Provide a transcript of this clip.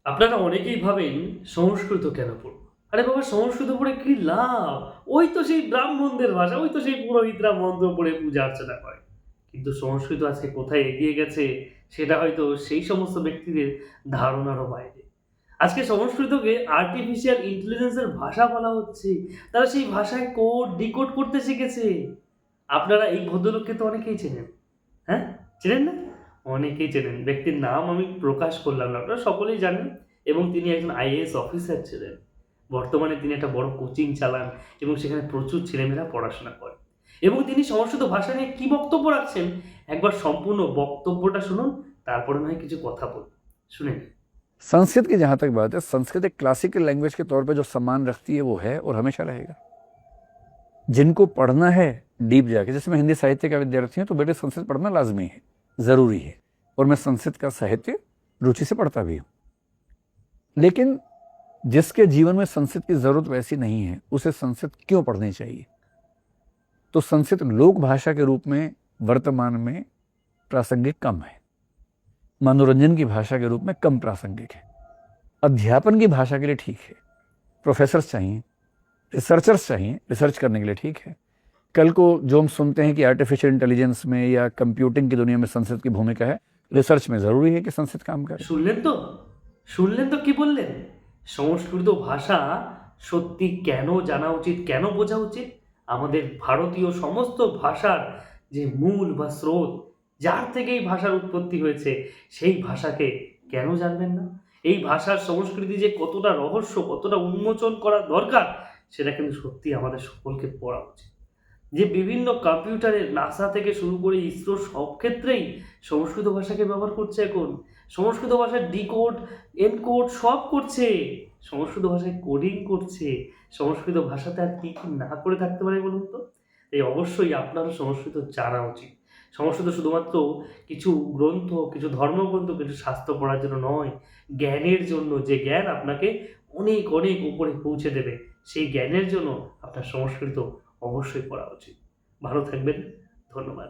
আপনারা অনেকেই ভাবেন সংস্কৃত কেন পড়ব? আরে বাবা, সংস্কৃত পড়ে কি লাভ? ওই তো সেই ব্রাহ্মণদের ভাষা, ওই তো সেই পুরোহিতরা মন্ত্র পড়ে পূজা অর্চনা করে। কিন্তু সংস্কৃত আজকে কোথায় এগিয়ে গেছে সেটা হয়তো সেই সমস্ত ব্যক্তিদের ধারণারও বাইরে। আজকে সংস্কৃতকে আর্টিফিশিয়াল ইন্টেলিজেন্স এর ভাষা বলা হচ্ছে। তারা সেই ভাষায় কোড, ডিকোড করতে শিখেছে। আপনারা এই ভদ্রলোককে তো অনেকেই চেনেন। হ্যাঁ? চেনেন না? অনেকেই চেনেন। ব্যক্তির নাম আমি প্রকাশ করলাম না। আপনারা সকলেই জানেন এবং তিনি একজন আইএএস অফিসার ছিলেন। বর্তমানে তিনি একটা বড় কোচিং চালান এবং সেখানে প্রচুর ছেলেমেয়েরা পড়াশোনা করে। এবং তিনি সংস্কৃত ভাষা নিয়ে কি বক্তব্য রাখছেন, একবার সম্পূর্ণ বক্তব্যটা শুনুন, তারপরে না হয় কিছু কথা বলব। শুনে নিন। संस्कृत की जहाँ तक बात है, संस्कृत एक क्लासिकल लैंग्वेज के तौर पे जो सम्मान रखती है वो है और हमेशा रहेगा। जिनको पढ़ना है डीप जाके, जैसे मैं हिंदी साहित्य का विद्यार्थी हूँ तो बेटे संस्कृत पढ़ना लाजमी है, ज़रूरी है, और मैं संस्कृत का साहित्य रुचि से पढ़ता भी हूँ। लेकिन जिसके जीवन में संस्कृत की ज़रूरत वैसी नहीं है, उसे संस्कृत क्यों पढ़नी चाहिए? तो संस्कृत लोक भाषा के रूप में वर्तमान में प्रासंगिक कम है, मनोरंजन की भाषा के रूप में कम प्रासंगिक है, अध्यापन की भाषा के लिए ठीक है, प्रोफेसर्स चाहिए, रिसर्चर्स चाहिए, रिसर्च करने के लिए ठीक है। कल को जो हम सुनते हैं कि आर्टिफिशियल इंटेलिजेंस में या कंप्यूटिंग की दुनिया में संस्कृत की भूमिका है, रिसर्च में ज़रूरी है कि संस्कृत काम करे। শুনলেন তো? শুনলেন তো কি বললেন? সংস্কৃত ভাষা সত্যি কেন জানা উচিত, কেন বোঝা উচিত? আমাদের ভারতীয় সমস্ত ভাষার যে মূল বা স্রোত, যার থেকে এই ভাষার উৎপত্তি হয়েছে, সেই ভাষাকে কেন জানবেন না? এই ভাষার সংস্কৃতি যে কতটা রহস্য, কতটা উন্মোচন করা দরকার, সেটা কিন্তু সত্যিই আমাদের সকলকে পড়া উচিত। যে বিভিন্ন কম্পিউটারে নাসা থেকে শুরু করে ইসরো সব ক্ষেত্রেই সংস্কৃত ভাষাকে ব্যবহার করছে এখন। সংস্কৃত ভাষার ডিকোড, এনকোড সব করছে। সংস্কৃত ভাষায় কোডিং করছে। সংস্কৃত ভাষাতে আর কি না করে থাকতে পারে বলুন তো? তাই অবশ্যই আপনারও সংস্কৃত জানা উচিত। সংস্কৃত শুধুমাত্র কিছু গ্রন্থ, কিছু ধর্মগ্রন্থ, কিছু শাস্ত্র পড়ার জন্য নয়, জ্ঞানের জন্য। যে জ্ঞান আপনাকে অনেক, অনেক উপরে পৌঁছে দেবে। সেই জ্ঞানের জন্য আপনার সংস্কৃত অবশ্যই পড়া উচিত। ভালো থাকবেন। ধন্যবাদ।